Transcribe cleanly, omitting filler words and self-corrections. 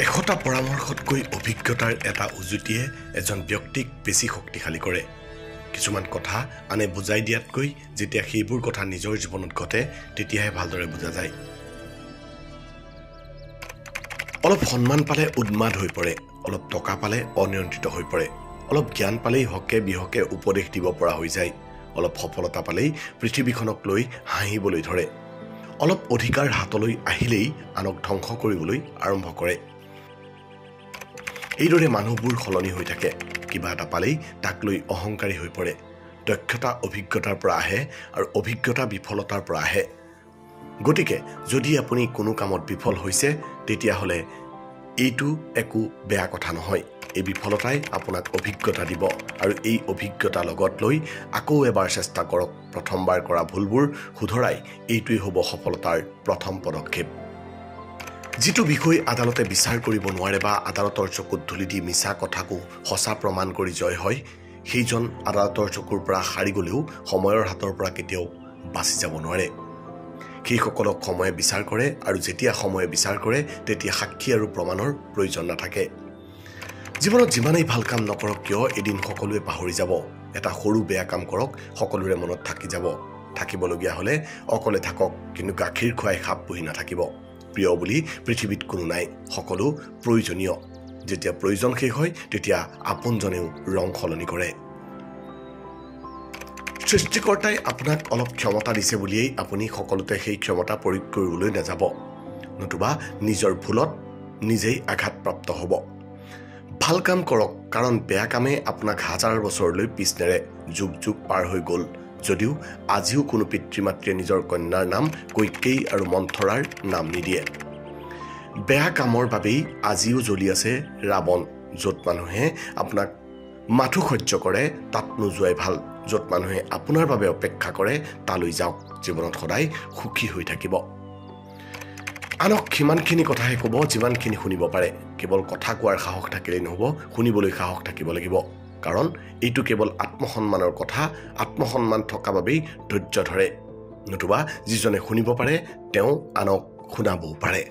এশটা পৰামৰ্শতকৈ অভিজ্ঞতাৰ এটা উজুতিয়ে এজন ব্যক্তিক বেছি শক্তিশালী কৰে। কিছুমান কথা আনে বুজাই দিয়াতকৈ যেতিয়া সেইবোৰ কথা নিজৰ জীৱনত ঘটে তেতিয়াহে ভালদৰে বুজা যায়। অলপ সন্মান পালে উন্মাদ হৈ পৰে, অলপ টকা পালে অনিয়ন্ত্ৰিত হৈ পৰে, অলপ জ্ঞান পালেই হকে বিহকে উপদেশ দিব পৰা হৈ যায়, অলপ সফলতা পালেই পৃথিৱীখনক লৈ হাঁহিবলৈ ধৰে, অলপ অধিকাৰ হাতলৈ আহিলেই আনক ধ্বংস কৰিবলৈ আৰম্ভ কৰে। এইদৰে মানুহবোৰ সলনি হৈ থাকে। কিবা এটা পালেই তাক লৈ অহংকাৰী হৈ পৰে। দক্ষতা অভিজ্ঞতাৰ পৰা আহে আৰু অভিজ্ঞতা বিফলতাৰ পৰা আহে। গতিকে যদি আপুনি কোনো কামত বিফল হৈছে তেতিয়াহ'লে এইটো একো বেয়া কথা নহয়। এই বিফলতাই আপোনাক অভিজ্ঞতা দিব আৰু এই অভিজ্ঞতা লগত লৈ আকৌ এবাৰ চেষ্টা কৰক। প্ৰথমবাৰ কৰা ভুলবোৰ শুধৰাই এইটোৱেই হ'ব সফলতাৰ প্ৰথম পদক্ষেপ। যিটো বিষয় আদালতে বিচাৰ কৰিব নোৱাৰে বা আদালতৰ চকুত ধূলি দি মিছা কথাকো সঁচা প্ৰমাণ কৰি জয় হয়, সেইজন আদালতৰ চকুৰ পৰা সাৰি গ'লেও সময়ৰ হাতৰ পৰা কেতিয়াও বাচি যাব নোৱাৰে। সেইসকলক সময়ে বিচাৰ কৰে আৰু যেতিয়া সময়ে বিচাৰ কৰে তেতিয়া সাক্ষী আৰু প্ৰমাণৰ প্ৰয়োজন নাথাকে। জীৱনত যিমানেই ভাল কাম নকৰক কিয় এদিন সকলোৱে পাহৰি যাব। এটা সৰু বেয়া কাম কৰক, সকলোৰে মনত থাকি যাব। থাকিবলগীয়া হ'লে অকলে থাকক, কিন্তু গাখীৰ খুৱাই সাপ পুহি নাথাকিব। প্ৰিয় বুলি পৃথিৱীত কোনো নাই, সকলো প্ৰয়োজনীয়। যেতিয়া প্ৰয়োজন শেষ হয় তেতিয়া আপোনজনেও ৰং সলনি কৰে। সৃষ্টিকৰ্তাই আপোনাক অলপ ক্ষমতা দিছে বুলিয়েই আপুনি সকলোতে সেই ক্ষমতা প্ৰয়োগ কৰিবলৈ নাযাব, নতুবা নিজৰ ভুলত নিজেই আঘাতপ্ৰাপ্ত হ'ব। ভাল কাম কৰক, কাৰণ বেয়া কামে আপোনাক হাজাৰ বছৰলৈ পিছ নেৰে। যুগ যুগ পাৰ হৈ গ'ল যদিও আজিও কোনো পিতৃ মাতৃয়ে নিজৰ কন্যাৰ নাম কৈকেয়ী আৰু মন্থৰাৰ নাম নিদিয়ে। বেয়া কামৰ বাবেই আজিও জ্বলি আছে ৰাৱণ। য'ত মানুহে আপোনাক মাথো সহ্য কৰে তাত নোযোৱাই ভাল। য'ত মানুহে আপোনাৰ বাবে অপেক্ষা কৰে তালৈ যাওক। জীৱনত সদায় সুখী হৈ থাকিব। আনক সিমানখিনি কথাহে ক'ব যিমানখিনি শুনিব পাৰে। কেৱল কথা কোৱাৰ সাহস থাকিলেই নহ'ব, শুনিবলৈ সাহস থাকিব লাগিব। কাৰণ এইটো কেৱল আত্মসন্মানৰ কথা। আত্মসন্মান থকা বাবেই ধৈৰ্য ধৰে, নতুবা যিজনে শুনিব পাৰে তেওঁ আনক শুনাবও পাৰে।